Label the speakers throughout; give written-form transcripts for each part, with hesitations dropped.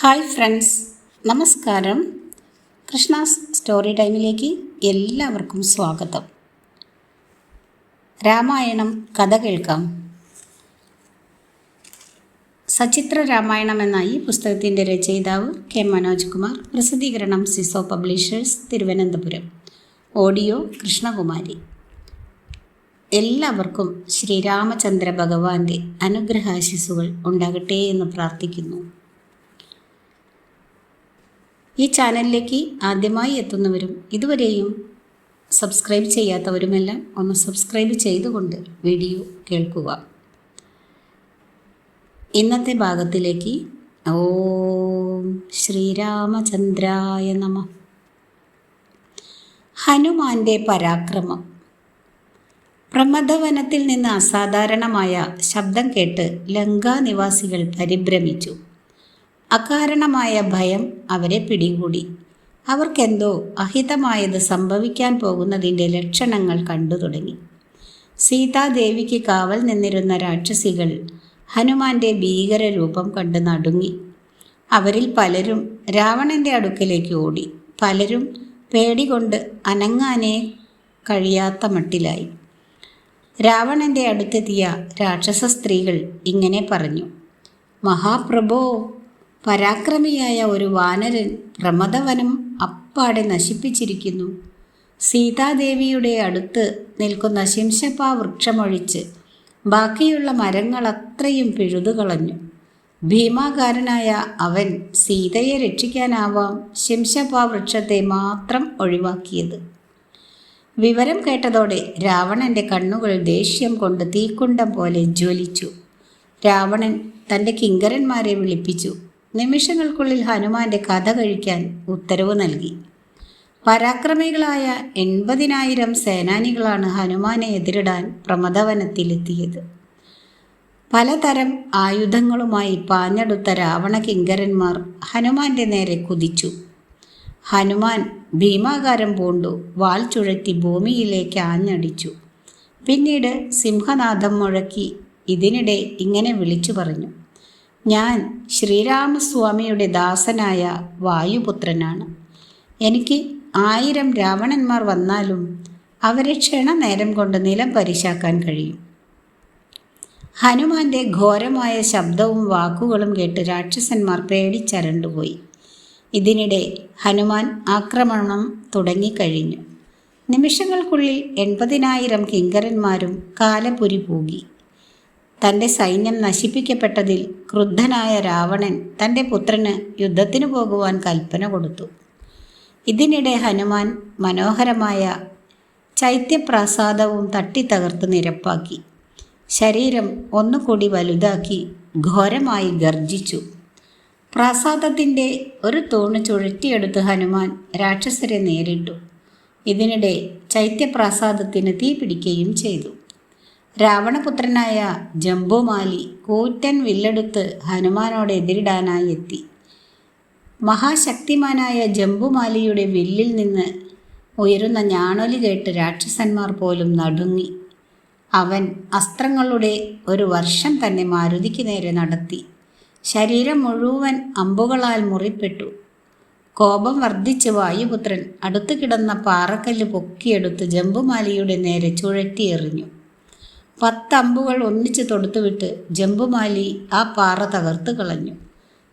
Speaker 1: Hi friends, നമസ്കാരം. Krishna's story ടൈമിലേക്ക് എല്ലാവർക്കും സ്വാഗതം. രാമായണം കഥ കേൾക്കാം. സചിത്ര രാമായണം എന്ന ഈ പുസ്തകത്തിൻ്റെ രചയിതാവ് കെ മനോജ് കുമാർ. പ്രസിദ്ധീകരണം സിസോ പബ്ലിഷേഴ്സ്, തിരുവനന്തപുരം. ഓഡിയോ കൃഷ്ണകുമാരി. എല്ലാവർക്കും ശ്രീരാമചന്ദ്ര ഭഗവാന്റെ അനുഗ്രഹാശിസ്സുകൾ ഉണ്ടാകട്ടെ എന്ന് പ്രാർത്ഥിക്കുന്നു. ഈ ചാനലിലേക്ക് ആദ്യമായി എത്തുന്നവരും ഇതുവരെയും സബ്സ്ക്രൈബ് ചെയ്യാത്തവരുമെല്ലാം ഒന്ന് സബ്സ്ക്രൈബ് ചെയ്തുകൊണ്ട് വീഡിയോ കേൾക്കുക. ഇന്നത്തെ ഭാഗത്തിലേക്ക്. ഓം ശ്രീരാമചന്ദ്രായ നമഃ. ഹനുമാന്റെ പരാക്രമം. പ്രമദവനത്തിൽ നിന്ന് അസാധാരണമായ ശബ്ദം കേട്ട് ലങ്കാനിവാസികൾ പരിഭ്രമിച്ചു. അകാരണമായ ഭയം അവരെ പിടികൂടി. അവർക്കെന്തോ അഹിതമായത് സംഭവിക്കാൻ പോകുന്നതിൻ്റെ ലക്ഷണങ്ങൾ കണ്ടു തുടങ്ങി. സീതാദേവിക്ക് കാവൽ നിന്നിരുന്ന രാക്ഷസികൾ ഹനുമാന്റെ ഭീകരരൂപം കണ്ട് നടുങ്ങി. അവരിൽ പലരും രാവണന്റെ അടുക്കലേക്ക് ഓടി. പലരും പേടികൊണ്ട് അനങ്ങാനേ കഴിയാത്ത മട്ടിലായി. രാവണന്റെ അടുത്തെത്തിയ രാക്ഷസ സ്ത്രീകൾ ഇങ്ങനെ പറഞ്ഞു: മഹാപ്രഭോ, പരാക്രമിയായ ഒരു വാനരൻ പ്രമദവനം അപ്പാടെ നശിപ്പിച്ചിരിക്കുന്നു. സീതാദേവിയുടെ അടുത്ത് നിൽക്കുന്ന ശിംശപാ വൃക്ഷമൊഴിച്ച് ബാക്കിയുള്ള മരങ്ങളത്രയും പിഴുതുകളഞ്ഞു. ഭീമാകാരനായ അവൻ സീതയെ രക്ഷിക്കാനാവാം ശിംശപാ വൃക്ഷത്തെ മാത്രം ഒഴിവാക്കിയത്. വിവരം കേട്ടതോടെ രാവണന്റെ കണ്ണുകൾ ദേഷ്യം കൊണ്ട് തീക്കുണ്ടം പോലെ ജ്വലിച്ചു. രാവണൻ തൻ്റെ കിങ്കരന്മാരെ വിളിപ്പിച്ചു. നിമിഷങ്ങൾക്കുള്ളിൽ ഹനുമാന്റെ കഥ കഴിക്കാൻ ഉത്തരവ് നൽകി. പരാക്രമികളായ 80,000 സേനാനികളാണ് ഹനുമാനെ എതിരിടാൻ പ്രമദവനത്തിലെത്തിയത്. പലതരം ആയുധങ്ങളുമായി പാഞ്ഞെടുത്ത രാവണ കിങ്കരന്മാർ ഹനുമാന്റെ നേരെ കുതിച്ചു. ഹനുമാൻ ഭീമാകാരം പൂണ്ടു വാൾ ചുഴറ്റി ഭൂമിയിലേക്ക് ആഞ്ഞടിച്ചു. പിന്നീട് സിംഹനാദം മുഴക്കി ഇതിനിടെ ഇങ്ങനെ വിളിച്ചു പറഞ്ഞു: ഞാൻ ശ്രീരാമസ്വാമിയുടെ ദാസനായ വായുപുത്രനാണ്. എനിക്ക് 1000 രാവണന്മാർ വന്നാലും അവരെ ക്ഷണനേരം കൊണ്ട് നിലം പരിശാക്കാൻ കഴിയും. ഹനുമാന്റെ ഘോരമായ ശബ്ദവും വാക്കുകളും കേട്ട് രാക്ഷസന്മാർ പേടിച്ചരണ്ടുപോയി. ഇതിനിടെ ഹനുമാൻ ആക്രമണം തുടങ്ങിക്കഴിഞ്ഞു. നിമിഷങ്ങൾക്കുള്ളിൽ 80,000 കിങ്കരന്മാരും കാലപുരി പൂകി. തൻ്റെ സൈന്യം നശിപ്പിക്കപ്പെട്ടതിൽ ക്രുദ്ധനായ രാവണൻ തൻ്റെ പുത്രന് യുദ്ധത്തിന് പോകുവാൻ കൽപ്പന കൊടുത്തു. ഇതിനിടെ ഹനുമാൻ മനോഹരമായ ചൈത്യപ്രാസാദവും തട്ടിത്തകർത്ത് നിരപ്പാക്കി. ശരീരം ഒന്നുകൂടി വലുതാക്കി ഘോരമായി ഗർജിച്ചു. പ്രാസാദത്തിൻ്റെ ഒരു തൂണ് ചുഴറ്റിയെടുത്ത് ഹനുമാൻ രാക്ഷസരെ നേരിട്ടു. ഇതിനിടെ ചൈത്യപ്രാസാദത്തിന് തീ പിടിക്കുകയും ചെയ്തു. രാവണപുത്രനായ ജംബുമാലി കൂറ്റൻ വില്ലെടുത്ത് ഹനുമാനോട് എതിരിടാനായി എത്തി. മഹാശക്തിമാനായ ജംബുമാലിയുടെ വില്ലിൽ നിന്ന് ഉയരുന്ന ഞാണൊലി കേട്ട് രാക്ഷസന്മാർ പോലും നടുങ്ങി. അവൻ അസ്ത്രങ്ങളുടെ ഒരു വർഷം തന്നെ മാരുതിക്ക് നേരെ നടത്തി. ശരീരം മുഴുവൻ അമ്പുകളാൽ മുറിപ്പെട്ടു. കോപം വർദ്ധിച്ച് വായുപുത്രൻ അടുത്തു കിടന്ന പാറക്കല്ല് പൊക്കിയെടുത്ത് ജംബുമാലിയുടെ നേരെ ചുഴറ്റിയെറിഞ്ഞു. 10 അമ്പുകൾ ഒന്നിച്ച് തൊടുത്തുവിട്ട് ജംബുമാലി ആ പാറ തകർത്ത് കളഞ്ഞു.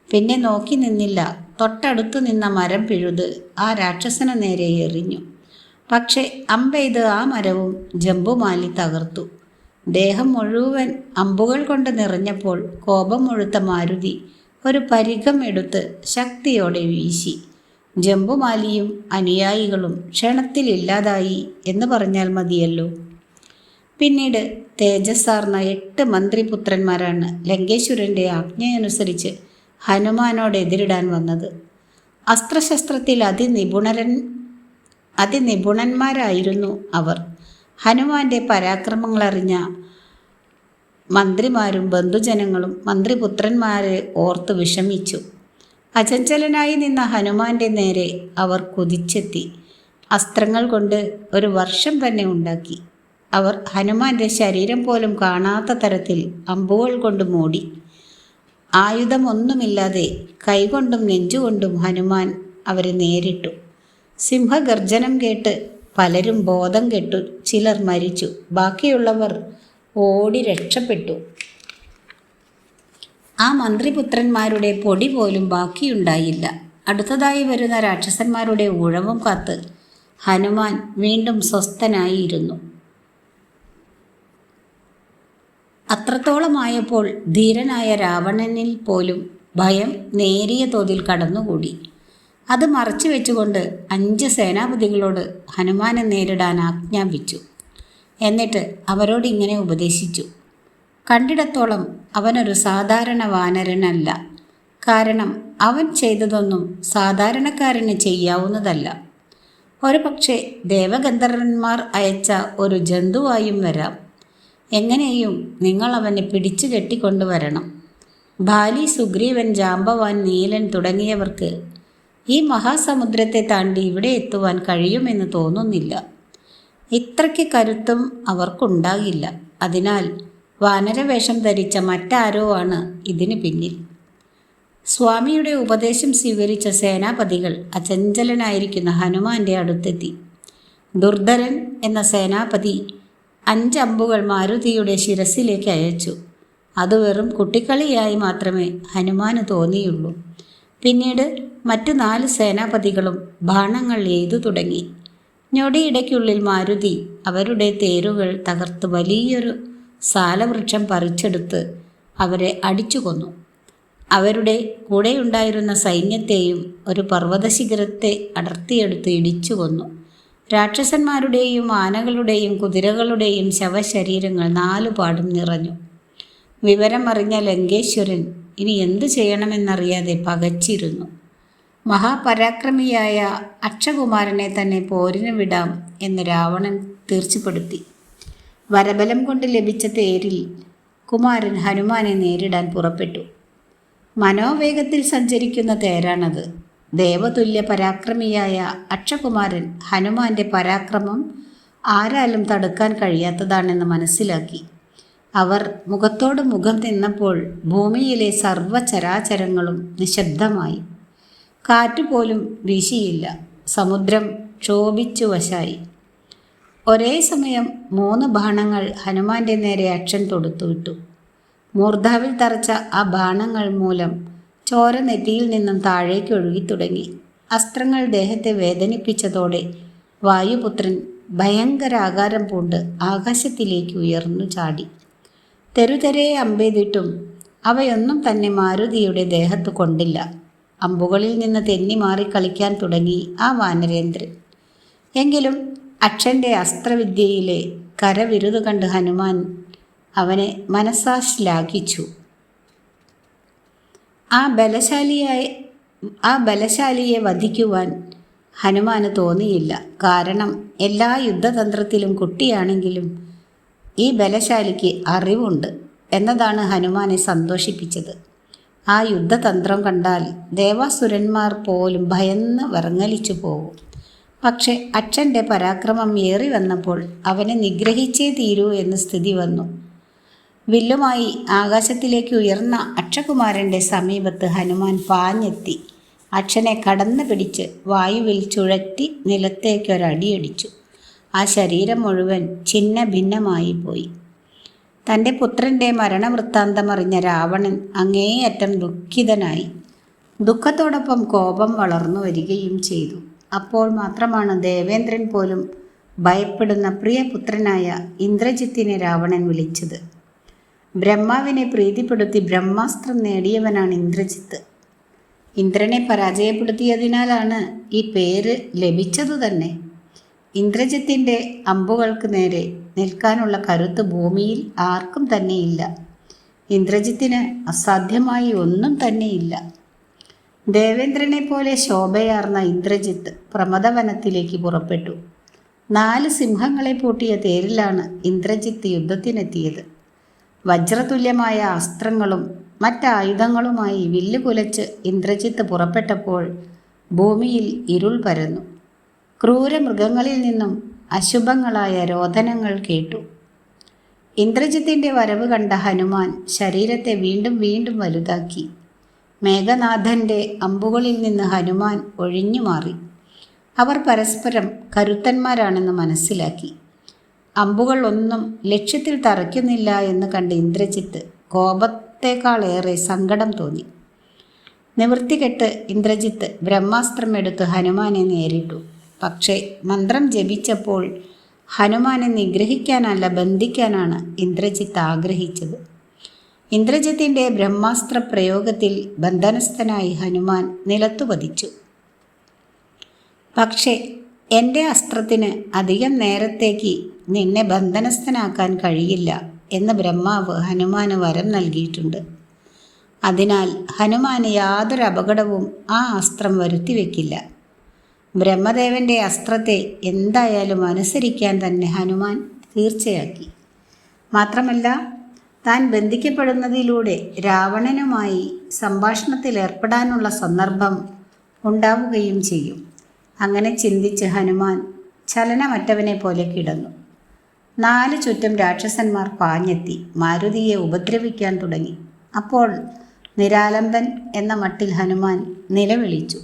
Speaker 1: പിന്നെ നോക്കി നിന്നില്ല. തൊട്ടടുത്തു നിന്ന മരം പിഴുത് ആ രാക്ഷസന് നേരെ എറിഞ്ഞു. പക്ഷേ അമ്പെയ്ത് ആ മരവും ജംബുമാലി തകർത്തു. ദേഹം മുഴുവൻ അമ്പുകൾ കൊണ്ട് നിറഞ്ഞപ്പോൾ കോപം മുഴുത്ത മാരുതി ഒരു പരിഘം എടുത്ത് ശക്തിയോടെ വീശി. ജംബുമാലിയും അനുയായികളും ക്ഷണത്തിലില്ലാതായി എന്ന് പറഞ്ഞാൽ മതിയല്ലോ. പിന്നീട് തേജസ്സാർന്ന 8 മന്ത്രിപുത്രന്മാരാണ് ലങ്കേശ്വരൻ്റെ ആജ്ഞയനുസരിച്ച് ഹനുമാനോട് എതിരിടാൻ വന്നത്. അസ്ത്രശസ്ത്രത്തിൽ അതിനിപുണന്മാരായിരുന്നു അവർ. ഹനുമാന്റെ പരാക്രമങ്ങളറിഞ്ഞ മന്ത്രിമാരും ബന്ധുജനങ്ങളും മന്ത്രിപുത്രന്മാരെ ഓർത്ത് വിഷമിച്ചു. അചഞ്ചലനായി നിന്ന ഹനുമാന്റെ നേരെ അവർ കുതിച്ചെത്തി. അസ്ത്രങ്ങൾ കൊണ്ട് ഒരു വർഷം തന്നെ ഉണ്ടാക്കി. അവർ ഹനുമാന്റെ ശരീരം പോലും കാണാത്ത തരത്തിൽ അമ്പുകൾ കൊണ്ട് മൂടി. ആയുധമൊന്നുമില്ലാതെ കൈകൊണ്ടും നെഞ്ചുകൊണ്ടും ഹനുമാൻ അവരെ നേരിട്ടു. സിംഹഗർജനം കേട്ട് പലരും ബോധം കെട്ടു, ചിലർ മരിച്ചു, ബാക്കിയുള്ളവർ ഓടി രക്ഷപ്പെട്ടു. ആ മന്ത്രിപുത്രന്മാരുടെ പൊടി പോലും ബാക്കിയുണ്ടായില്ല. അടുത്തതായി വരുന്ന രാക്ഷസന്മാരുടെ ഊഴവും കാത്ത് ഹനുമാൻ വീണ്ടും സ്വസ്ഥനായിരുന്നു. അത്രത്തോളമായപ്പോൾ ധീരനായ രാവണനിൽ പോലും ഭയം നേരിയ തോതിൽ കടന്നുകൂടി. അത് മറച്ചു വെച്ചുകൊണ്ട് 5 സേനാപതികളോട് ഹനുമാനെ നേരിടാൻ ആജ്ഞാപിച്ചു. എന്നിട്ട് അവരോട് ഇങ്ങനെ ഉപദേശിച്ചു: കണ്ടിടത്തോളം അവനൊരു സാധാരണ വാനരനല്ല. കാരണം അവൻ ചെയ്തതൊന്നും സാധാരണക്കാരന് ചെയ്യാവുന്നതല്ല. ഒരു പക്ഷേ ദേവഗന്ധർവന്മാർ അയച്ച ഒരു ജന്തുവായും വരാം. എങ്ങനെയും നിങ്ങൾ അവനെ പിടിച്ചു കെട്ടിക്കൊണ്ടുവരണം. ബാലി, സുഗ്രീവൻ, ജാമ്പവാൻ, നീലൻ തുടങ്ങിയവർക്ക് ഈ മഹാസമുദ്രത്തെ താണ്ടി ഇവിടെ എത്തുവാൻ കഴിയുമെന്ന് തോന്നുന്നില്ല. ഇത്രയ്ക്ക് കരുത്തും അവർക്കുണ്ടാകില്ല. അതിനാൽ വാനരവേഷം ധരിച്ച മറ്റാരോ ആണ് ഇതിന് പിന്നിൽ. സ്വാമിയുടെ ഉപദേശം സ്വീകരിച്ച സേനാപതികൾ അചഞ്ചലനായിരിക്കുന്ന ഹനുമാന്റെ അടുത്തെത്തി. ദുർധരൻ എന്ന സേനാപതി 5 അമ്പുകൾ മാരുതിയുടെ ശിരസിലേക്ക് അയച്ചു. അത് വെറും കുട്ടിക്കളിയായി മാത്രമേ ഹനുമാന് തോന്നിയുള്ളൂ. പിന്നീട് മറ്റു 4 സേനാപതികളും ബാണങ്ങൾ എയ്തു തുടങ്ങി. ഞൊടിയിടയ്ക്കുള്ളിൽ മാരുതി അവരുടെ തേരുകൾ തകർത്ത് വലിയൊരു സാലവൃക്ഷം പറിച്ചെടുത്ത് അവരെ അടിച്ചു കൊന്നു. അവരുടെ കൂടെയുണ്ടായിരുന്ന സൈന്യത്തെയും ഒരു പർവ്വതശിഖരത്തെ അടർത്തിയെടുത്ത് ഇടിച്ചു കൊന്നു. രാക്ഷസന്മാരുടെയും ആനകളുടെയും കുതിരകളുടെയും ശവശരീരങ്ങൾ 4 പാടും നിറഞ്ഞു. വിവരമറിഞ്ഞ ലങ്കേശ്വരൻ ഇനി എന്തു ചെയ്യണമെന്നറിയാതെ പകച്ചിരുന്നു. മഹാപരാക്രമിയായ അക്ഷകുമാരനെ തന്നെ പോരിന് വിടാം എന്ന് രാവണൻ തീർച്ചപ്പെടുത്തി. വരബലം കൊണ്ട് ലഭിച്ച തേരിൽ കുമാരൻ ഹനുമാനെ നേരിടാൻ പുറപ്പെട്ടു. മനോവേഗത്തിൽ സഞ്ചരിക്കുന്ന തേരാണത്. ദേവതുല്യ പരാക്രമിയായ അക്ഷകുമാരൻ ഹനുമാന്റെ പരാക്രമം ആരാലും തടുക്കാൻ കഴിയാത്തതാണെന്ന് മനസ്സിലാക്കി. അവർ മുഖത്തോട് മുഖം നിന്നപ്പോൾ ഭൂമിയിലെ സർവ്വചരാചരങ്ങളും നിശബ്ദമായി. കാറ്റുപോലും വീശിയില്ല. സമുദ്രം ക്ഷോഭിച്ചു വശായി. ഒരേ സമയം 3 ബാണങ്ങൾ ഹനുമാന്റെ നേരെ അക്ഷൻ തൊടുത്തുവിട്ടു. മൂർധാവിൽ തറച്ച ആ ബാണങ്ങൾ മൂലം ചോര നെറ്റിയിൽ നിന്നും താഴേക്ക് ഒഴുകി തുടങ്ങി. അസ്ത്രങ്ങൾ ദേഹത്തെ വേദനിപ്പിച്ചതോടെ വായുപുത്രൻ ഭയങ്കരാകാരം പൂണ്ട് ആകാശത്തിലേക്ക് ഉയർന്നു ചാടി. തെരുതെരെ അമ്പെയ്തിട്ടും അവയൊന്നും തന്നെ മാരുതിയുടെ ദേഹത്ത് കൊണ്ടില്ല. അമ്പുകളിൽ നിന്ന് തെന്നി മാറി കളിക്കാൻ തുടങ്ങി ആ വാനരേന്ദ്രൻ. എങ്കിലും അക്ഷൻ്റെ അസ്ത്രവിദ്യയിലെ കരവിരുത് കണ്ട് ഹനുമാൻ അവനെ മനസ്സാ ശ്ലാഘിച്ചു. ആ ബലശാലിയെ വധിക്കുവാൻ ഹനുമാന് തോന്നിയില്ല. കാരണം എല്ലാ യുദ്ധതന്ത്രത്തിലും കുട്ടിയാണെങ്കിലും ഈ ബലശാലിക്ക് അറിവുണ്ട് എന്നതാണ് ഹനുമാനെ സന്തോഷിപ്പിച്ചത്. ആ യുദ്ധതന്ത്രം കണ്ടാൽ ദേവാസുരന്മാർ പോലും ഭയന്ന് വിറങ്ങലിച്ചു പോകും. പക്ഷെ അക്ഷൻ്റെ പരാക്രമം ഏറി വന്നപ്പോൾ അവനെ നിഗ്രഹിച്ചേ തീരൂ എന്ന് സ്ഥിതി വന്നു. വില്ലുമായി ആകാശത്തിലേക്ക് ഉയർന്ന അക്ഷകുമാരൻ്റെ സമീപത്ത് ഹനുമാൻ പാഞ്ഞെത്തി അക്ഷനെ കടന്നു പിടിച്ച് വായുവിൽ ചുഴറ്റി നിലത്തേക്കൊരടിയടിച്ചു. ആ ശരീരം മുഴുവൻ ഛിന്ന ഭിന്നമായി പോയി. തൻ്റെ പുത്രൻ്റെ മരണവൃത്താന്തമറിഞ്ഞ രാവണൻ അങ്ങേയറ്റം ദുഃഖിതനായി. ദുഃഖത്തോടൊപ്പം കോപം വളർന്നു വരികയും ചെയ്തു. അപ്പോൾ മാത്രമാണ് ദേവേന്ദ്രൻ പോലും ഭയപ്പെടുന്ന പ്രിയപുത്രനായ ഇന്ദ്രജിത്തിനെ രാവണൻ വിളിച്ചത്. ബ്രഹ്മാവിനെ പ്രീതിപ്പെടുത്തി ബ്രഹ്മാസ്ത്രം നേടിയവനാണ് ഇന്ദ്രജിത്ത്. ഇന്ദ്രനെ പരാജയപ്പെടുത്തിയതിനാലാണ് ഈ പേര് ലഭിച്ചതു തന്നെ. ഇന്ദ്രജിത്തിൻ്റെ അമ്പുകൾക്ക് നേരെ നിൽക്കാനുള്ള കരുത്ത് ഭൂമിയിൽ ആർക്കും തന്നെയില്ല. ഇന്ദ്രജിത്തിന് അസാധ്യമായി ഒന്നും തന്നെയില്ല. ദേവേന്ദ്രനെ പോലെ ശോഭയാർന്ന ഇന്ദ്രജിത്ത് പ്രമദവനത്തിലേക്ക് പുറപ്പെട്ടു. 4 സിംഹങ്ങളെ പൂട്ടിയ തേരിലാണ് ഇന്ദ്രജിത്ത് യുദ്ധത്തിനെത്തിയത്. വജ്രതുല്യമായ അസ്ത്രങ്ങളും മറ്റായുധങ്ങളുമായി വില്ല് കുലച്ച് ഇന്ദ്രജിത്ത് പുറപ്പെട്ടപ്പോൾ ഭൂമിയിൽ ഇരുൾ പരന്നു. ക്രൂരമൃഗങ്ങളിൽ നിന്നും അശുഭങ്ങളായ രോദനങ്ങൾ കേട്ടു. ഇന്ദ്രജിത്തിൻ്റെ വരവ് കണ്ട ഹനുമാൻ ശരീരത്തെ വീണ്ടും വീണ്ടും വലുതാക്കി. മേഘനാഥൻ്റെ അമ്പുകളിൽ നിന്ന് ഹനുമാൻ ഒഴിഞ്ഞു മാറി. അവർ പരസ്പരം കരുത്തന്മാരാണെന്ന് മനസ്സിലാക്കി. അമ്പുകൾ ഒന്നും ലക്ഷ്യത്തിൽ തറയ്ക്കുന്നില്ല എന്ന് കണ്ട് ഇന്ദ്രജിത്ത് കോപത്തേക്കാളേറെ സങ്കടം തോന്നി. നിവൃത്തികെട്ട് ഇന്ദ്രജിത്ത് ബ്രഹ്മാസ്ത്രമെടുത്ത് ഹനുമാനെ നേരിട്ടു. പക്ഷേ മന്ത്രം ജപിച്ചപ്പോൾ ഹനുമാനെ നിഗ്രഹിക്കാനല്ല, ബന്ധിക്കാനാണ് ഇന്ദ്രജിത്ത് ആഗ്രഹിച്ചത്. ഇന്ദ്രജിത്തിൻ്റെ ബ്രഹ്മാസ്ത്ര പ്രയോഗത്തിൽ ബന്ധനസ്ഥനായി ഹനുമാൻ നിലത്തു പതിച്ചു. പക്ഷേ എൻ്റെ അസ്ത്രത്തിന് അധികം നേരത്തേക്ക് നിന്നെ ബന്ധനസ്ഥനാക്കാൻ കഴിയില്ല എന്ന് ബ്രഹ്മാവ് ഹനുമാന് വരം നൽകിയിട്ടുണ്ട്. അതിനാൽ ഹനുമാന് യാതൊരു അപകടവും ആ അസ്ത്രം വരുത്തിവെക്കില്ല. ബ്രഹ്മദേവൻ്റെ അസ്ത്രത്തെ എന്തായാലും അനുസരിക്കാൻ തന്നെ ഹനുമാൻ തീർച്ചയാക്കി. മാത്രമല്ല, താൻ ബന്ധിക്കപ്പെടുന്നതിലൂടെ രാവണനുമായി സംഭാഷണത്തിലേർപ്പെടാനുള്ള സന്ദർഭം ഉണ്ടാവുകയും ചെയ്യും. അങ്ങനെ ചിന്തിച്ച് ഹനുമാൻ ചലനമറ്റവനെ പോലെ കിടന്നു. 4 ചുറ്റും രാക്ഷസന്മാർ പാഞ്ഞെത്തി മാരുതിയെ ഉപദ്രവിക്കാൻ തുടങ്ങി. അപ്പോൾ നിരാലംബൻ എന്ന മട്ടിൽ ഹനുമാൻ നിലവിളിച്ചു.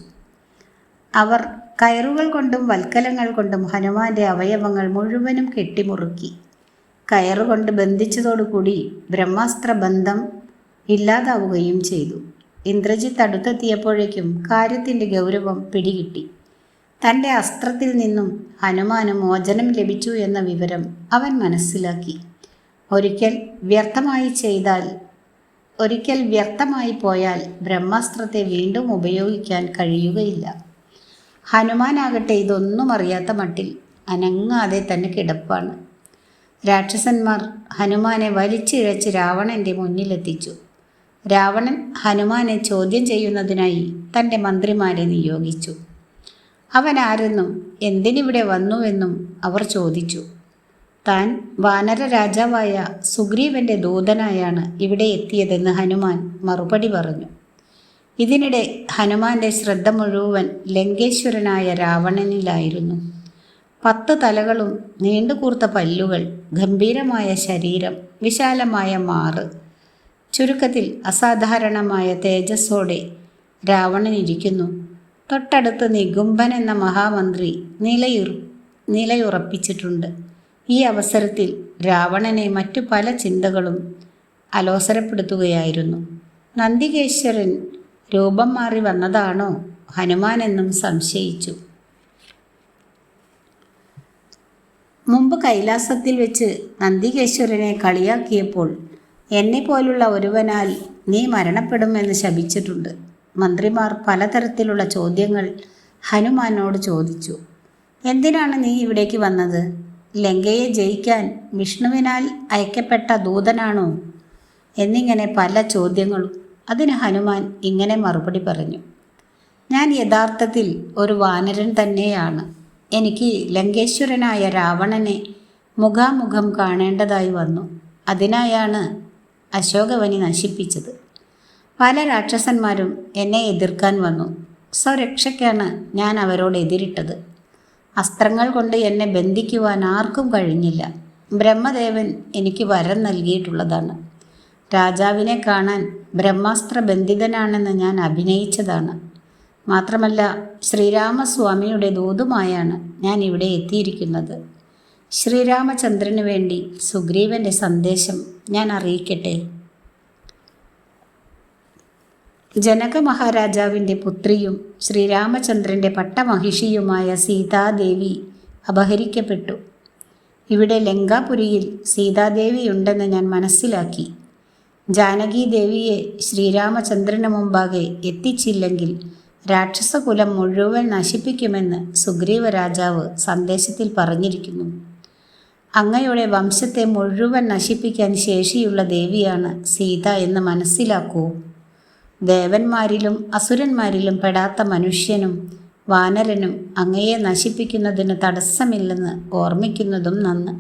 Speaker 1: അവർ കയറുകൾ കൊണ്ടും വൽക്കലങ്ങൾ കൊണ്ടും ഹനുമാന്റെ അവയവങ്ങൾ മുഴുവനും കെട്ടിമുറുക്കി. കയറുകൊണ്ട് ബന്ധിച്ചതോടുകൂടി ബ്രഹ്മാസ്ത്ര ബന്ധം ഇല്ലാതാവുകയും ചെയ്തു. ഇന്ദ്രജിത്ത് അടുത്തെത്തിയപ്പോഴേക്കും കാര്യത്തിൻ്റെ ഗൗരവം പിടികിട്ടി. തൻ്റെ അസ്ത്രത്തിൽ നിന്നും ഹനുമാന് മോചനം ലഭിച്ചു എന്ന വിവരം അവൻ മനസ്സിലാക്കി. ഒരിക്കൽ വ്യർത്ഥമായി പോയാൽ ബ്രഹ്മാസ്ത്രത്തെ വീണ്ടും ഉപയോഗിക്കാൻ കഴിയുകയില്ല. ഹനുമാനാകട്ടെ ഇതൊന്നും അറിയാത്ത മട്ടിൽ അനങ്ങാതെ തന്നെ കിടപ്പാണ്. രാക്ഷസന്മാർ ഹനുമാനെ വലിച്ചിഴച്ച് രാവണൻ്റെ മുന്നിലെത്തിച്ചു. രാവണൻ ഹനുമാനെ ചോദ്യം ചെയ്യുന്നതിനായി തൻ്റെ മന്ത്രിമാരെ നിയോഗിച്ചു. അവൻ ആരെന്നും എന്തിനിവിടെ വന്നുവെന്നും അവർ ചോദിച്ചു. താൻ വാനര രാജാവായ സുഗ്രീവൻ്റെ ദൂതനായാണ് ഇവിടെ എത്തിയതെന്ന് ഹനുമാൻ മറുപടി പറഞ്ഞു. ഇതിനിടെ ഹനുമാന്റെ ശ്രദ്ധ മുഴുവൻ ലങ്കേശ്വരനായ രാവണനിലായിരുന്നു. 10 തലകളും നീണ്ടുകൂർത്ത പല്ലുകൾ, ഗംഭീരമായ ശരീരം, വിശാലമായ മാറ്, ചുരുക്കത്തിൽ അസാധാരണമായ തേജസ്സോടെ രാവണനിരിക്കുന്നു. തൊട്ടടുത്ത് നികുംഭൻ എന്ന മഹാമന്ത്രി നിലയുറപ്പിച്ചിട്ടുണ്ട്. ഈ അവസരത്തിൽ രാവണനെ മറ്റു പല ചിന്തകളും അലോസരപ്പെടുത്തുകയായിരുന്നു. നന്ദികേശ്വരൻ രൂപം മാറി വന്നതാണോ ഹനുമാനെന്നും സംശയിച്ചു. മുമ്പ് കൈലാസത്തിൽ വെച്ച് നന്ദികേശ്വരനെ കളിയാക്കിയപ്പോൾ എന്നെപ്പോലുള്ള ഒരുവനാൽ നീ മരണപ്പെടുമെന്ന് ശപിച്ചിട്ടുണ്ട്. മന്ത്രിമാർ പലതരത്തിലുള്ള ചോദ്യങ്ങൾ ഹനുമാനോട് ചോദിച്ചു. എന്തിനാണ് നീ ഇവിടേക്ക് വന്നത്? ലങ്കയെ ജയിക്കാൻ വിഷ്ണുവിനാൽ അയക്കപ്പെട്ട ദൂതനാണോ? എന്നിങ്ങനെ പല ചോദ്യങ്ങളും. അതിന് ഹനുമാൻ ഇങ്ങനെ മറുപടി പറഞ്ഞു. ഞാൻ യഥാർത്ഥത്തിൽ ഒരു വാനരൻ തന്നെയാണ്. എനിക്ക് ലങ്കേശ്വരനായ രാവണനെ മുഖാമുഖം കാണേണ്ടതായി വന്നു. അതിനായാണ് അശോകവനി നശിപ്പിച്ചത്. പല രാക്ഷസന്മാരും എന്നെ എതിർക്കാൻ വന്നു. സ്വരക്ഷയ്ക്കാണ് ഞാൻ അവരോട് എതിരിട്ടത്. അസ്ത്രങ്ങൾ കൊണ്ട് എന്നെ ബന്ധിക്കുവാൻ ആർക്കും കഴിഞ്ഞില്ല. ബ്രഹ്മദേവൻ എനിക്ക് വരം നൽകിയിട്ടുള്ളതാണ്. രാജാവിനെ കാണാൻ ബ്രഹ്മാസ്ത്ര ബന്ധിതനാണെന്ന് ഞാൻ അഭിനയിച്ചതാണ്. മാത്രമല്ല, ശ്രീരാമസ്വാമിയുടെ ദൂതുമായാണ് ഞാൻ ഇവിടെ എത്തിയിരിക്കുന്നത്. ശ്രീരാമചന്ദ്രന് വേണ്ടി സുഗ്രീവൻ്റെ സന്ദേശം ഞാൻ അറിയിക്കട്ടെ. ജനക മഹാരാജാവിൻ്റെ പുത്രിയും ശ്രീരാമചന്ദ്രൻ്റെ പട്ടമഹിഷിയുമായ സീതാദേവി അപഹരിക്കപ്പെട്ടു. ഇവിടെ ലങ്കാപുരിയിൽ സീതാദേവിയുണ്ടെന്ന് ഞാൻ മനസ്സിലാക്കി. ജാനകീദേവിയെ ശ്രീരാമചന്ദ്രന് മുമ്പാകെ എത്തിച്ചില്ലെങ്കിൽ രാക്ഷസകുലം മുഴുവൻ നശിപ്പിക്കുമെന്ന് സുഗ്രീവ രാജാവ് സന്ദേശത്തിൽ പറഞ്ഞിരിക്കുന്നു. അങ്ങയുടെ വംശത്തെ മുഴുവൻ നശിപ്പിക്കാൻ ശേഷിയുള്ള ദേവിയാണ് സീത എന്ന് മനസ്സിലാക്കൂ. ദേവന്മാരിലും അസുരന്മാരിലും പെടാത്ത മനുഷ്യനും വാനരനും അങ്ങയെ നശിപ്പിക്കുന്നതിന് തടസ്സമില്ലെന്ന് ഓർമ്മിക്കുന്നതും നന്ന്.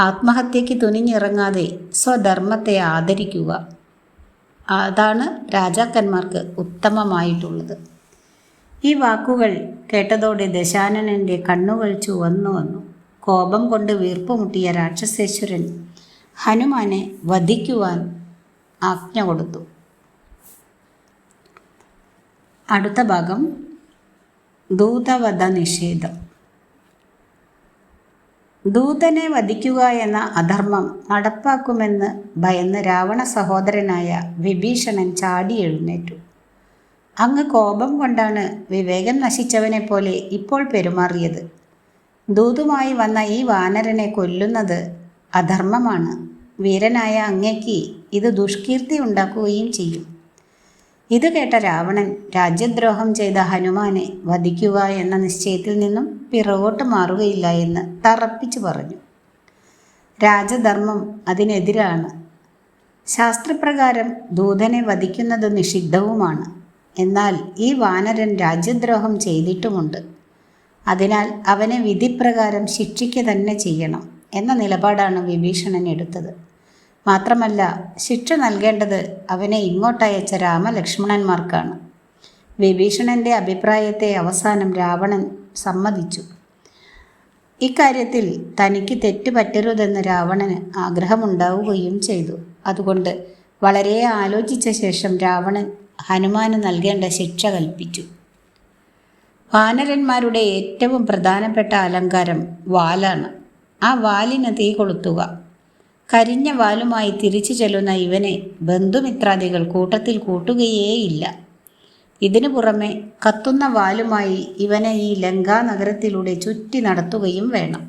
Speaker 1: ആത്മഹത്യയ്ക്ക് തുനിഞ്ഞിറങ്ങാതെ സ്വധർമ്മത്തെ ആദരിക്കുക. അതാണ് രാജാക്കന്മാർക്ക് ഉത്തമമായിട്ടുള്ളത്. ഈ വാക്കുകൾ കേട്ടതോടെ ദശാനനൻ്റെ കണ്ണുകൾ ചുവന്നു വന്നു. കോപം കൊണ്ട് വീർപ്പുമുട്ടിയ രാക്ഷസേശ്വരൻ ഹനുമാനെ വധിക്കുവാൻ ആജ്ഞ കൊടുത്തു. അടുത്ത ഭാഗം ദൂതവധ നിഷേധം. ദൂതനെ വധിക്കുക എന്ന അധർമ്മം നടപ്പാക്കുമെന്ന് ഭയന്ന് രാവണ സഹോദരനായ വിഭീഷണൻ ചാടി എഴുന്നേറ്റു. അങ്ങ് കോപം കൊണ്ടാണ് വിവേകം നശിച്ചവനെ പോലെ ഇപ്പോൾ പെരുമാറിയത്. ദൂതുമായി വന്ന ഈ വാനരനെ കൊല്ലുന്നത് അധർമ്മമാണ്. വീരനായ അങ്ങയ്ക്ക് ഇത് ദുഷ്കീർത്തി ഉണ്ടാക്കുകയും ചെയ്യും. ഇത് കേട്ട രാവണൻ രാജ്യദ്രോഹം ചെയ്ത ഹനുമാനെ വധിക്കുക എന്ന നിശ്ചയത്തിൽ നിന്നും പിറകോട്ട് മാറുകയില്ല എന്ന് തറപ്പിച്ചു പറഞ്ഞു. രാജധർമ്മം അതിനെതിരാണ്. ശാസ്ത്രപ്രകാരം ദൂതനെ വധിക്കുന്നത് നിഷിദ്ധവുമാണ്. എന്നാൽ ഈ വാനരൻ രാജ്യദ്രോഹം ചെയ്തിട്ടുമുണ്ട്. അതിനാൽ അവനെ വിധിപ്രകാരം ശിക്ഷിക്കുക തന്നെ ചെയ്യണം എന്ന നിലപാടാണ് വിഭീഷണൻ എടുത്തത്. മാത്രമല്ല, ശിക്ഷ നൽകേണ്ടത് അവനെ ഇങ്ങോട്ടയച്ച രാമലക്ഷ്മണന്മാർക്കാണ്. വിഭീഷണൻ്റെ അഭിപ്രായത്തെ അവസാനം രാവണൻ സമ്മതിച്ചു. ഇക്കാര്യത്തിൽ തനിക്ക് തെറ്റ് പറ്റരുതെന്ന് രാവണന് ആഗ്രഹമുണ്ടാവുകയും ചെയ്തു. അതുകൊണ്ട് വളരെ ആലോചിച്ച ശേഷം രാവണൻ ഹനുമാന് നൽകേണ്ട ശിക്ഷ കൽപ്പിച്ചു. വാനരന്മാരുടെ ഏറ്റവും പ്രധാനപ്പെട്ട അലങ്കാരം വാലാണ്. ആ വാലിന് തീ കൊളുത്തുക. കരിഞ്ഞ വാലുമായി തിരിച്ചു ചെല്ലുന്ന ഇവനെ ബന്ധുമിത്രാദികൾ കൂട്ടത്തിൽ കൂട്ടുകയേയില്ല. ഇതിനു പുറമെ കത്തുന്ന വാലുമായി ഇവനെ ഈ ലങ്കാനഗരത്തിലൂടെ ചുറ്റി നടത്തുകയും വേണം.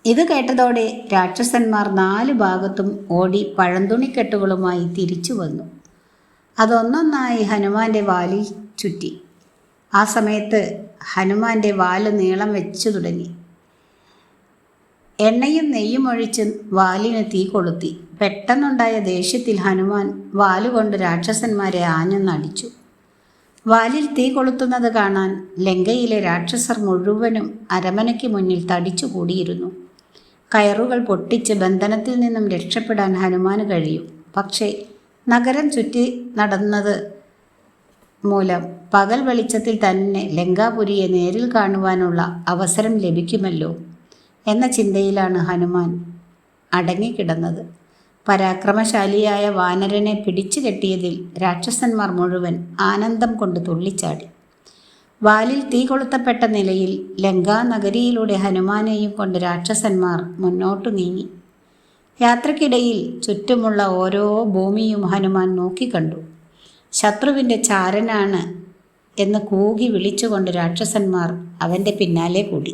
Speaker 1: ഇത് കേട്ടതോടെ രാക്ഷസന്മാർ 4 ഭാഗത്തും ഓടി പഴന്തുണിക്കെട്ടുകളുമായി തിരിച്ചു വന്നു. അതൊന്നൊന്നായി ഹനുമാന്റെ വാലിൽ ചുറ്റി. ആ സമയത്ത് ഹനുമാന്റെ വാല് നീളം വെച്ചു തുടങ്ങി. എണ്ണയും നെയ്യും ഒഴിച്ച് വാലിന് തീ കൊളുത്തി. പെട്ടെന്നുണ്ടായ ദേഷ്യത്തിൽ ഹനുമാൻ വാലുകൊണ്ട് രാക്ഷസന്മാരെ ആഞ്ഞൊന്നടിച്ചു. വാലിൽ തീ കൊളുത്തുന്നത് കാണാൻ ലങ്കയിലെ രാക്ഷസർ മുഴുവനും അരമനയ്ക്ക് മുന്നിൽ തടിച്ചു കൂടിയിരുന്നു. കയറുകൾ പൊട്ടിച്ച് ബന്ധനത്തിൽ നിന്നും രക്ഷപ്പെടാൻ ഹനുമാന് കഴിയും. പക്ഷേ നഗരം ചുറ്റി നടന്നത് മൂലം പകൽ വെളിച്ചത്തിൽ തന്നെ ലങ്കാപുരിയെ നേരിൽ കാണുവാനുള്ള അവസരം ലഭിക്കുമല്ലോ എന്ന ചിന്തയിലാണ് ഹനുമാൻ അടങ്ങിക്കിടന്നത്. പരാക്രമശാലിയായ വാനരനെ പിടിച്ചു കെട്ടിയതിൽ രാക്ഷസന്മാർ മുഴുവൻ ആനന്ദം കൊണ്ട് തുള്ളിച്ചാടി. വാലിൽ തീ കൊളുത്തപ്പെട്ട നിലയിൽ ലങ്കാനഗരിയിലൂടെ ഹനുമാനെയും കൊണ്ട് രാക്ഷസന്മാർ മുന്നോട്ടു നീങ്ങി. യാത്രക്കിടയിൽ ചുറ്റുമുള്ള ഓരോ ഭൂമിയും ഹനുമാൻ നോക്കിക്കണ്ടു. ശത്രുവിൻ്റെ ചാരനാണ് എന്ന് കൂകി വിളിച്ചുകൊണ്ട് രാക്ഷസന്മാർ അവൻ്റെ പിന്നാലെ കൂടി.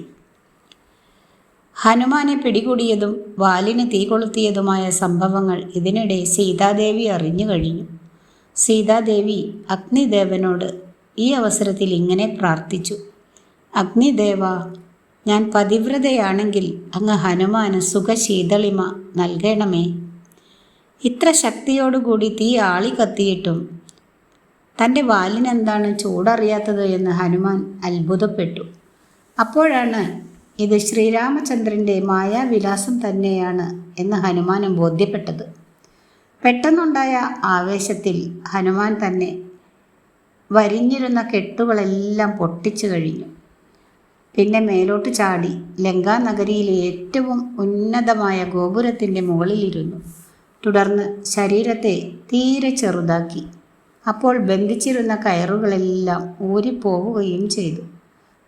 Speaker 1: ഹനുമാനെ പിടികൂടിയതും വാലിന് തീ കൊളുത്തിയതുമായ സംഭവങ്ങൾ ഇതിനിടെ സീതാദേവി അറിഞ്ഞു കഴിഞ്ഞു. സീതാദേവി അഗ്നിദേവനോട് ഈ അവസരത്തിൽ ഇങ്ങനെ പ്രാർത്ഥിച്ചു: അഗ്നിദേവ, ഞാൻ പതിവ്രതയാണെങ്കിൽ അങ്ങ് ഹനുമാന് സുഖശീതളിമ നൽകണമേ. ഇത്ര ശക്തിയോടുകൂടി തീ ആളി കത്തിയിട്ടും തൻ്റെ വാലിനെന്താണ് ചൂടറിയാത്തത് എന്ന് ഹനുമാൻ അത്ഭുതപ്പെട്ടു. അപ്പോഴാണ് ഇത് ശ്രീരാമചന്ദ്രൻ്റെ മായാവിലാസം തന്നെയാണ് എന്ന് ഹനുമാനും ബോധ്യപ്പെട്ടത്. പെട്ടെന്നുണ്ടായ ആവേശത്തിൽ ഹനുമാൻ തന്നെ വരിഞ്ഞിരുന്ന കെട്ടുകളെല്ലാം പൊട്ടിച്ചു കഴിഞ്ഞു. പിന്നെ മേലോട്ട് ചാടി ലങ്കാനഗരിയിലെ ഏറ്റവും ഉന്നതമായ ഗോപുരത്തിൻ്റെ മുകളിലിരുന്നു. തുടർന്ന് ശരീരത്തെ തീരെ ചെറുതാക്കി. അപ്പോൾ ബന്ധിച്ചിരുന്ന കയറുകളെല്ലാം ഊരിപ്പോവുകയും ചെയ്തു.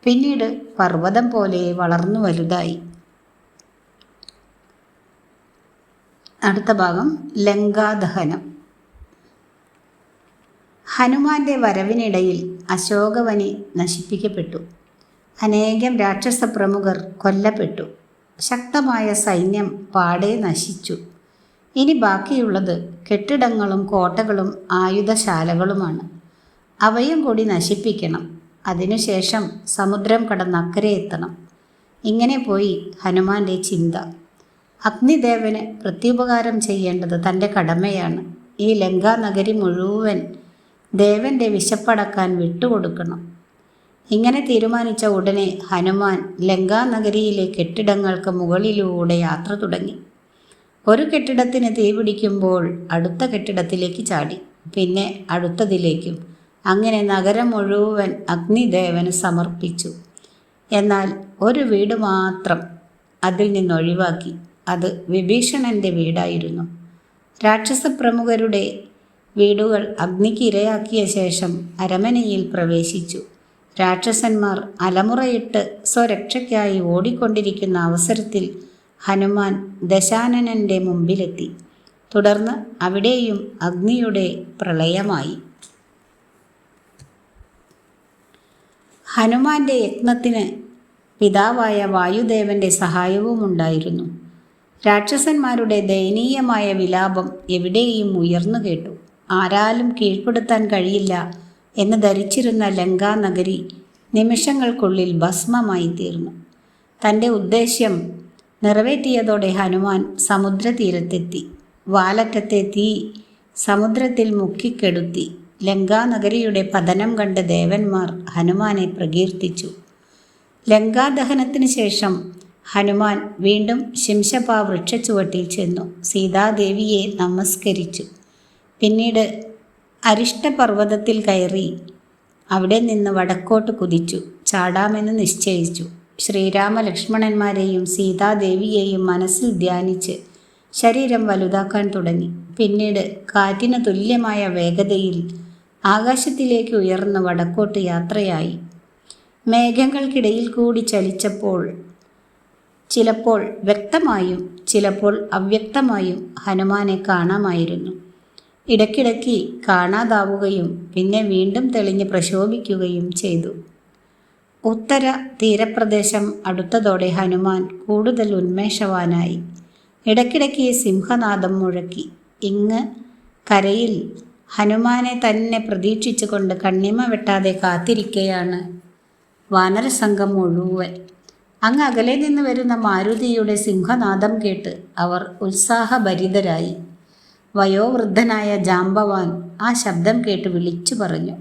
Speaker 1: പിന്നീട് പർവ്വതം പോലെ വളർന്നു വലുതായി. അടുത്ത ഭാഗം ലങ്കാദഹനം. ഹനുമാന്റെ വരവിനിടയിൽ അശോകവനി നശിപ്പിക്കപ്പെട്ടു. അനേകം രാക്ഷസ പ്രമുഖർ കൊല്ലപ്പെട്ടു. ശക്തമായ സൈന്യം പാടെ നശിച്ചു. ഇനി ബാക്കിയുള്ളത് കെട്ടിടങ്ങളും കോട്ടകളും ആയുധശാലകളുമാണ്. അവയും കൂടി നശിപ്പിക്കണം. അതിനുശേഷം സമുദ്രം കടന്ന് അക്കരെ എത്തണം. ഇങ്ങനെ പോയി ഹനുമാന്റെ ചിന്ത. അഗ്നിദേവന് പ്രത്യുപകാരം ചെയ്യേണ്ടത് തൻ്റെ കടമയാണ്. ഈ ലങ്കാനഗരി മുഴുവൻ ദേവൻ്റെ വിശപ്പടക്കാൻ വിട്ടുകൊടുക്കണം. ഇങ്ങനെ തീരുമാനിച്ച ഉടനെ ഹനുമാൻ ലങ്കാനഗരിയിലെ കെട്ടിടങ്ങൾക്ക് മുകളിലൂടെ യാത്ര തുടങ്ങി. ഒരു കെട്ടിടത്തിന് തീ പിടിക്കുമ്പോൾ അടുത്ത കെട്ടിടത്തിലേക്ക് ചാടി, പിന്നെ അടുത്തതിലേക്കും. അങ്ങനെ നഗരം മുഴുവൻ അഗ്നിദേവന് സമർപ്പിച്ചു. എന്നാൽ ഒരു വീട് മാത്രം അതിൽ നിന്നൊഴിവാക്കി. അത് വിഭീഷണൻ്റെ വീടായിരുന്നു. രാക്ഷസ പ്രമുഖരുടെ വീടുകൾ അഗ്നിക്ക് ഇരയാക്കിയ ശേഷം അരമനയിൽ പ്രവേശിച്ചു. രാക്ഷസന്മാർ അലമുറയിട്ട് സ്വരക്ഷയ്ക്കായി ഓടിക്കൊണ്ടിരിക്കുന്ന അവസരത്തിൽ ഹനുമാൻ ദശാനനൻ്റെ മുമ്പിലെത്തി. തുടർന്ന് അവിടെയും അഗ്നിയുടെ പ്രളയമായി. ഹനുമാന്റെ യത്നത്തിന് പിതാവായ വായുദേവന്റെ സഹായവും ഉണ്ടായിരുന്നു. രാക്ഷസന്മാരുടെ ദയനീയമായ വിലാപം എവിടെയും ഉയർന്നു കേട്ടു. ആരാലും കീഴ്പ്പെടുത്താൻ കഴിയില്ല എന്ന് ധരിച്ചിരുന്ന ലങ്കാനഗരി നിമിഷങ്ങൾക്കുള്ളിൽ ഭസ്മമായി തീർന്നു. തൻ്റെ ഉദ്ദേശ്യം നിറവേറ്റിയതോടെ ഹനുമാൻ സമുദ്രതീരത്തെത്തി. വാലറ്റത്തെ തീ സമുദ്രത്തിൽ മുക്കിക്കെടുത്തി. ലങ്കാനഗരിയുടെ പതനം കണ്ട് ദേവന്മാർ ഹനുമാനെ പ്രകീർത്തിച്ചു. ലങ്കാദഹനത്തിന് ശേഷം ഹനുമാൻ വീണ്ടും ശിംശപാ വൃക്ഷച്ചുവട്ടിൽ ചെന്നു സീതാദേവിയെ നമസ്കരിച്ചു. പിന്നീട് അരിഷ്ടപർവ്വതത്തിൽ കയറി അവിടെ നിന്ന് വടക്കോട്ട് കുതിച്ചു ചാടാമെന്ന് നിശ്ചയിച്ചു. ശ്രീരാമ ലക്ഷ്മണന്മാരെയും സീതാദേവിയെയും മനസ്സിൽ ധ്യാനിച്ച് ശരീരം വലുതാക്കാൻ തുടങ്ങി. പിന്നീട് കാറ്റിന് തുല്യമായ വേഗതയിൽ ആകാശത്തിലേക്ക് ഉയർന്ന് വടക്കോട്ട് യാത്രയായി. മേഘങ്ങൾക്കിടയിൽ കൂടി ചലിച്ചപ്പോൾ ചിലപ്പോൾ വ്യക്തമായും ചിലപ്പോൾ അവ്യക്തമായും ഹനുമാനെ കാണാമായിരുന്നു. ഇടയ്ക്കിടയ്ക്ക് കാണാതാവുകയും പിന്നെ വീണ്ടും തെളിഞ്ഞ് പ്രശോഭിക്കുകയും ചെയ്തു. ഉത്തര തീരപ്രദേശം അടുത്തതോടെ ഹനുമാൻ കൂടുതൽ ഉന്മേഷവാനായി. ഇടയ്ക്കിടയ്ക്ക് സിംഹനാദം മുഴക്കി. ഇങ്ങ് കരയിൽ ഹനുമാനെ തന്നെ പ്രതീക്ഷിച്ചുകൊണ്ട് കണ്ണിമ വെട്ടാതെ കാത്തിരിക്കുകയാണ് വാനരസംഘം മുഴുവൻ. അങ്ങ് അകലെ നിന്ന് വരുന്ന മാരുതിയുടെ സിംഹനാദം കേട്ട് അവർ ഉത്സാഹഭരിതരായി. വയോവൃദ്ധനായ ജാംബവാൻ ആ ശബ്ദം കേട്ട് വിളിച്ചു പറഞ്ഞു,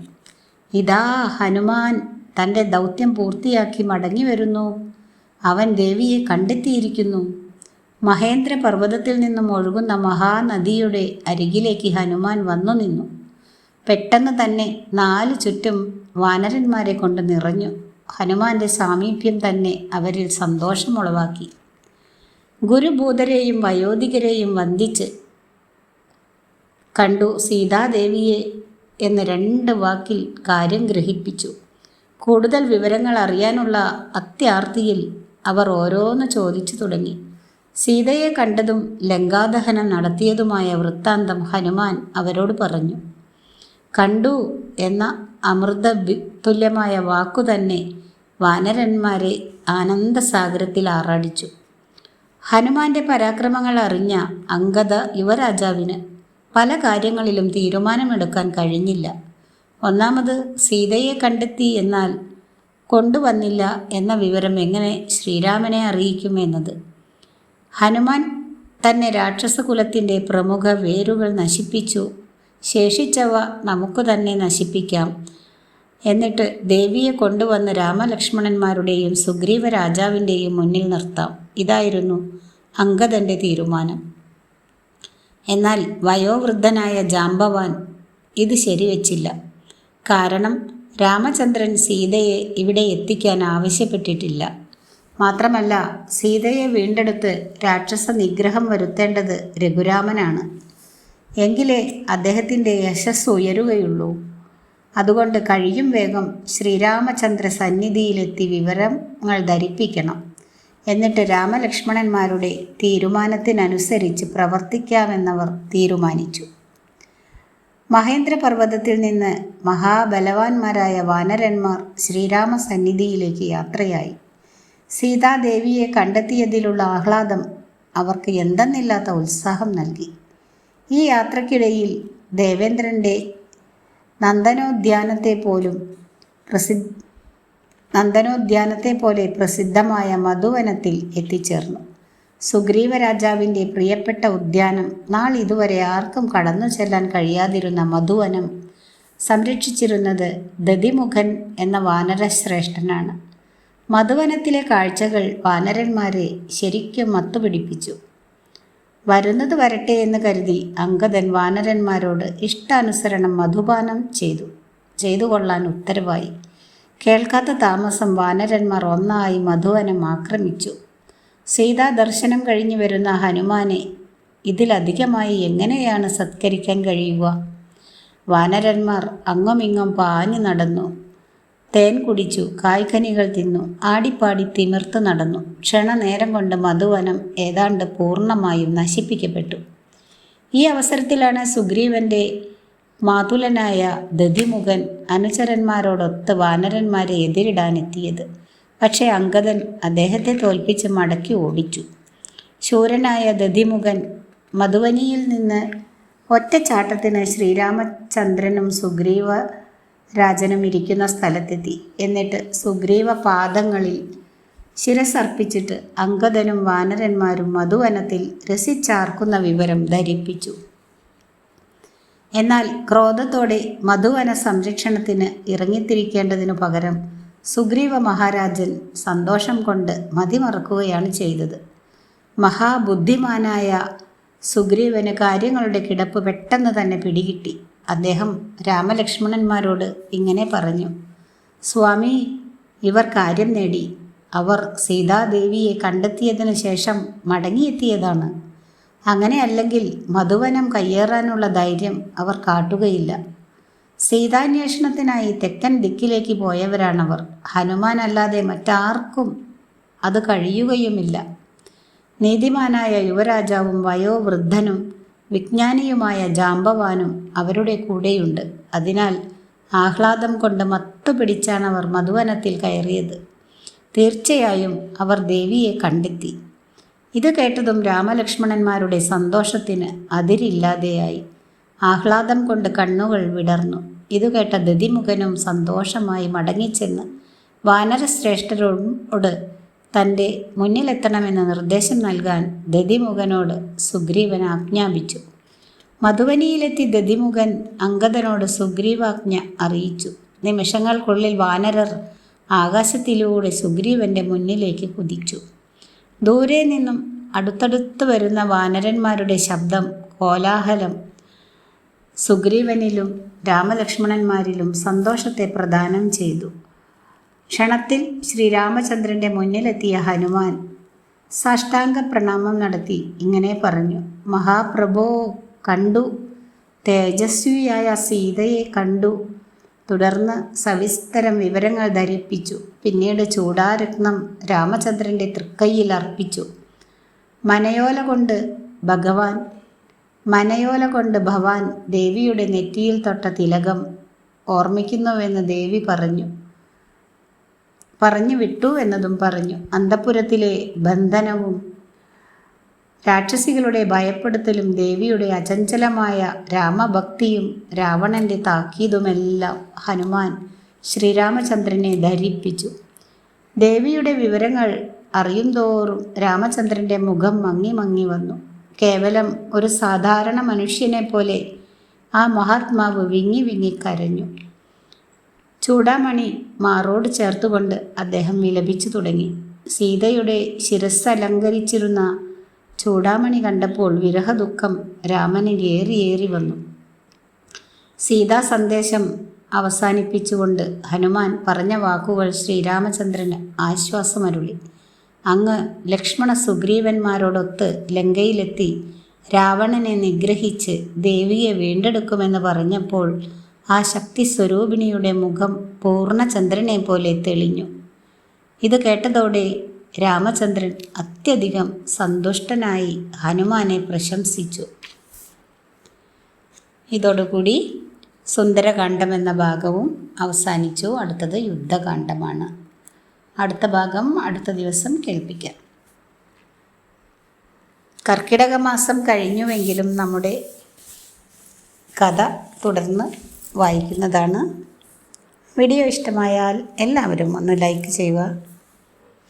Speaker 1: ഇതാ ഹനുമാൻ തൻ്റെ ദൗത്യം പൂർത്തിയാക്കി മടങ്ങി വരുന്നു. അവൻ ദേവിയെ കണ്ടെത്തിയിരിക്കുന്നു. മഹേന്ദ്ര പർവ്വതത്തിൽ നിന്നും ഒഴുകുന്ന മഹാനദിയുടെ അരികിലേക്ക് ഹനുമാൻ വന്നു നിന്നു. പെട്ടെന്ന് തന്നെ 4 ചുറ്റും വാനരന്മാരെ കൊണ്ട് നിറഞ്ഞു. ഹനുമാന്റെ സാമീപ്യം തന്നെ അവരിൽ സന്തോഷമുളവാക്കി. ഗുരുഭൂതരെയും വയോധികരെയും വന്ദിച്ച് കണ്ടു സീതാദേവിയെ എന്ന് 2 വാക്കിൽ കാര്യം ഗ്രഹിപ്പിച്ചു. കൂടുതൽ വിവരങ്ങൾ അറിയാനുള്ള അത്യാർത്തിയിൽ അവർ ഓരോന്ന് ചോദിച്ചു തുടങ്ങി. സീതയെ കണ്ടതും ലങ്കാദഹനം നടത്തിയതുമായ വൃത്താന്തം ഹനുമാൻ അവരോട് പറഞ്ഞു. കണ്ടു എന്ന അമൃത തുല്യമായ വാക്കു തന്നെ വാനരന്മാരെ ആനന്ദസാഗരത്തിൽ ആറാടിച്ചു. ഹനുമാന്റെ പരാക്രമങ്ങൾ അറിഞ്ഞ അംഗദ യുവരാജാവിന് പല കാര്യങ്ങളിലും തീരുമാനമെടുക്കാൻ കഴിഞ്ഞില്ല. ഒന്നാമത്, സീതയെ കണ്ടെത്തി എന്നാൽ കൊണ്ടുവന്നില്ല എന്ന വിവരം എങ്ങനെ ശ്രീരാമനെ അറിയിക്കുമെന്നത്. ഹനുമാൻ തന്നെ രാക്ഷസകുലത്തിൻ്റെ പ്രമുഖ വേരുകൾ നശിപ്പിച്ചു. ശേഷിച്ചവ നമുക്ക് തന്നെ നശിപ്പിക്കാം. എന്നിട്ട് ദേവിയെ കൊണ്ടുവന്ന് രാമലക്ഷ്മണന്മാരുടെയും സുഗ്രീവ രാജാവിൻ്റെയും മുന്നിൽ നിർത്താം. ഇതായിരുന്നു അംഗദൻ്റെ തീരുമാനം. എന്നാൽ വയോവൃദ്ധനായ ജാംബവാൻ ഇത് ശരിവച്ചില്ല. കാരണം രാമചന്ദ്രൻ സീതയെ ഇവിടെ എത്തിക്കാൻ ആവശ്യപ്പെട്ടിട്ടില്ല. മാത്രമല്ല, സീതയെ വീണ്ടെടുത്ത് രാക്ഷസ നിഗ്രഹം വരുത്തേണ്ടത് രഘുരാമനാണ്. എങ്കിലേ അദ്ദേഹത്തിൻ്റെ യശസ് ഉയരുകയുള്ളൂ. അതുകൊണ്ട് കഴിയും വേഗം ശ്രീരാമചന്ദ്ര സന്നിധിയിലെത്തി വിവരങ്ങൾ ധരിപ്പിക്കണം. എന്നിട്ട് രാമലക്ഷ്മണന്മാരുടെ തീരുമാനത്തിനനുസരിച്ച് പ്രവർത്തിക്കാമെന്നവർ തീരുമാനിച്ചു. മഹേന്ദ്രപർവ്വതത്തിൽ നിന്ന് മഹാബലവാന്മാരായ വാനരന്മാർ ശ്രീരാമ സന്നിധിയിലേക്ക് യാത്രയായി. സീതാദേവിയെ കണ്ടെത്തിയതിലുള്ള ആഹ്ലാദം അവർക്ക് എന്തെന്നില്ലാത്ത ഉത്സാഹം നൽകി. ഈ യാത്രക്കിടയിൽ ദേവേന്ദ്രൻ്റെ നന്ദനോദ്യാനത്തെ പോലെ പ്രസിദ്ധമായ മധുവനത്തിൽ എത്തിച്ചേർന്നു. സുഗ്രീവ രാജാവിൻ്റെ പ്രിയപ്പെട്ട ഉദ്യാനം, നാളിതുവരെ ആർക്കും കടന്നു ചെല്ലാൻ കഴിയാതിരുന്ന മധുവനം സംരക്ഷിച്ചിരുന്നത് ദതിമുഖൻ എന്ന വാനരശ്രേഷ്ഠനാണ്. മധുവനത്തിലെ കാഴ്ചകൾ വാനരന്മാരെ ശരിക്കും മത്തുപിടിപ്പിച്ചു. വരുന്നത് വരട്ടെ എന്ന് കരുതി അംഗദൻ വാനരന്മാരോട് ഇഷ്ടാനുസരണം മധുപാനം ചെയ്തു കൊള്ളാൻ ഉത്തരവായി. കേൾക്കാത്ത താമസം വാനരന്മാർ ഒന്നായി മധുവനം ആക്രമിച്ചു. സീതാ ദർശനം കഴിഞ്ഞു വരുന്ന ഹനുമാനെ ഇതിലധികമായി എങ്ങനെയാണ് സത്കരിക്കാൻ കഴിയുക? വാനരന്മാർ അങ്ങുമിങ്ങും പാഞ്ഞു നടന്നു. തേൻ കുടിച്ചു, കായ്കനികൾ തിന്നു, ആടിപ്പാടി തിമിർത്ത് നടന്നു. ക്ഷണനേരം കൊണ്ട് മധുവനം ഏതാണ്ട് പൂർണ്ണമായും നശിപ്പിക്കപ്പെട്ടു. ഈ അവസരത്തിലാണ് സുഗ്രീവൻ്റെ മാതുലനായ ദധിമുഖൻ അനുചരന്മാരോടൊത്ത് വാനരന്മാരെ എതിരിടാനെത്തിയത്. പക്ഷേ അംഗദൻ അദ്ദേഹത്തെ തോൽപ്പിച്ച് മടക്കി ഓടിച്ചു. ശൂരനായ ദധിമുഖൻ മധുവനിയിൽ നിന്ന് ഒറ്റച്ചാട്ടത്തിന് ശ്രീരാമചന്ദ്രനും സുഗ്രീവ രാജനും ഇരിക്കുന്ന സ്ഥലത്തെത്തി. എന്നിട്ട് സുഗ്രീവ പാദങ്ങളിൽ ശിരസർപ്പിച്ചിട്ട് അംഗദനും വാനരന്മാരും മധുവനത്തിൽ രസിച്ചാർക്കുന്ന വിവരം ധരിപ്പിച്ചു. എന്നാൽ ക്രോധത്തോടെ മധുവന സംരക്ഷണത്തിന് ഇറങ്ങിത്തിരിക്കേണ്ടതിനു പകരം സുഗ്രീവ മഹാരാജൻ സന്തോഷം കൊണ്ട് മതിമറക്കുകയാണ് ചെയ്തത്. മഹാബുദ്ധിമാനായ സുഗ്രീവന് കാര്യങ്ങളുടെ കിടപ്പ് പെട്ടെന്ന് തന്നെ പിടികിട്ടി. അദ്ദേഹം രാമലക്ഷ്മണന്മാരോട് ഇങ്ങനെ പറഞ്ഞു: സ്വാമി, ഇവർ കാര്യം നേടി. അവർ സീതാദേവിയെ കണ്ടെത്തിയതിനു ശേഷം മടങ്ങിയെത്തിയതാണ്. അങ്ങനെയല്ലെങ്കിൽ മധുവനം കയ്യേറാനുള്ള ധൈര്യം അവർ കാട്ടുകയില്ല. സീതാന്വേഷണത്തിനായി തെക്കൻ ദിക്കിലേക്ക് പോയവരാണവർ. ഹനുമാനല്ലാതെ മറ്റാർക്കും അത് കഴിയുകയുമില്ല. നീതിമാനായ യുവരാജാവും വയോവൃദ്ധനും വിജ്ഞാനിയുമായ ജാമ്പവാനും അവരുടെ കൂടെയുണ്ട്. അതിനാൽ ആഹ്ലാദം കൊണ്ട് മത്തുപിടിച്ചാണവർ മധുവനത്തിൽ കയറിയത്. തീർച്ചയായും അവർ ദേവിയെ കണ്ടെത്തി. ഇത് കേട്ടതും രാമലക്ഷ്മണന്മാരുടെ സന്തോഷത്തിന് അതിരില്ലാതെയായി. ആഹ്ലാദം കൊണ്ട് കണ്ണുകൾ വിടർന്നു. ഇത് കേട്ട ദധിമുഖനും സന്തോഷമായി മടങ്ങിച്ചെന്ന് വാനരശ്രേഷ്ഠരോട് തൻ്റെ മുന്നിലെത്തണമെന്ന് നിർദ്ദേശം നൽകാൻ ദധിമുഖനോട് സുഗ്രീവൻ ആജ്ഞാപിച്ചു. മധുവനിയിലെത്തി ദധിമുഖൻ അംഗദനോട് സുഗ്രീവാജ്ഞ അറിയിച്ചു. നിമിഷങ്ങൾക്കുള്ളിൽ വാനരർ ആകാശത്തിലൂടെ സുഗ്രീവൻ്റെ മുന്നിലേക്ക് കുതിച്ചു. ദൂരെ നിന്നും അടുത്തടുത്ത് വരുന്ന വാനരന്മാരുടെ ശബ്ദം, കോലാഹലം സുഗ്രീവനിലും രാമലക്ഷ്മണന്മാരിലും സന്തോഷത്തെ പ്രദാനം ചെയ്തു. ക്ഷണത്തിൽ ശ്രീരാമചന്ദ്രൻ്റെ മുന്നിലെത്തിയ ഹനുമാൻ സാഷ്ടാംഗ പ്രണാമം നടത്തി ഇങ്ങനെ പറഞ്ഞു: മഹാപ്രഭോ, കണ്ടു, തേജസ്വിയായ സീതയെ കണ്ടു. തുടർന്ന് സവിസ്തരം വിവരങ്ങൾ ധരിപ്പിച്ചു. പിന്നീട് ചൂടാരത്നം രാമചന്ദ്രൻ്റെ തൃക്കൈയിൽ അർപ്പിച്ചു. മനയോല കൊണ്ട് ഭവാൻ ദേവിയുടെ നെറ്റിയിൽ തൊട്ട തിലകം ഓർമ്മിക്കുന്നുവെന്ന് ദേവി പറഞ്ഞു വിട്ടു എന്നതും പറഞ്ഞു. അന്തഃപുരത്തിലെ ബന്ധനവും രാക്ഷസികളുടെ ഭയപ്പെടുത്തലും ദേവിയുടെ അചഞ്ചലമായ രാമഭക്തിയും രാവണൻ്റെ താക്കീതുമെല്ലാം ഹനുമാൻ ശ്രീരാമചന്ദ്രനെ ധരിപ്പിച്ചു. ദേവിയുടെ വിവരങ്ങൾ അറിയുന്തോറും രാമചന്ദ്രൻ്റെ മുഖം മങ്ങി മങ്ങി വന്നു. കേവലം ഒരു സാധാരണ മനുഷ്യനെ പോലെ ആ മഹാത്മാവ് വിങ്ങി വിങ്ങി കരഞ്ഞു. ചൂടാമണി മാറോട് ചേർത്തുകൊണ്ട് അദ്ദേഹം വിലപിച്ചു തുടങ്ങി. സീതയുടെ ശിരസ് അലങ്കരിച്ചിരുന്ന ചൂടാമണി കണ്ടപ്പോൾ വിരഹദുഃഖം രാമനിൽ ഏറി വന്നു. സീതാ സന്ദേശം അവസാനിപ്പിച്ചുകൊണ്ട് ഹനുമാൻ പറഞ്ഞ വാക്കുകൾ ശ്രീരാമചന്ദ്രന് ആശ്വാസമരുളി. അങ്ങ് ലക്ഷ്മണ സുഗ്രീവന്മാരോടൊത്ത് ലങ്കയിലെത്തി രാവണനെ നിഗ്രഹിച്ച് ദേവിയെ വീണ്ടെടുക്കുമെന്ന് പറഞ്ഞപ്പോൾ ആ ശക്തി സ്വരൂപിണിയുടെ മുഖം പൂർണ്ണചന്ദ്രനെ പോലെ തെളിഞ്ഞു. ഇത് കേട്ടതോടെ രാമചന്ദ്രൻ അത്യധികം സന്തുഷ്ടനായി ഹനുമാനെ പ്രശംസിച്ചു. ഇതോടുകൂടി സുന്ദരകാന്ഡം എന്ന ഭാഗവും അവസാനിച്ചു. അടുത്തത് യുദ്ധകാന്ഡമാണ്. അടുത്ത ഭാഗം അടുത്ത ദിവസം കേൾപ്പിക്കാം. കർക്കിടക മാസം കഴിഞ്ഞുവെങ്കിലും നമ്മുടെ കഥ തുടർന്ന് വായിക്കുന്നതാണ്. വീഡിയോ ഇഷ്ടമായാൽ എല്ലാവരും ഒന്ന് ലൈക്ക് ചെയ്യുക.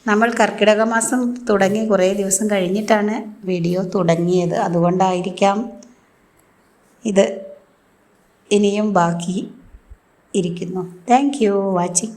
Speaker 1: നമ്മൾ കർക്കിടക മാസം തുടങ്ങി കുറേ ദിവസം കഴിഞ്ഞിട്ടാണ് വീഡിയോ തുടങ്ങിയത്. അതുകൊണ്ടായിരിക്കാം ഇത് ഇനിയും ബാക്കി ഇരിക്കുന്നു. Thank you watching.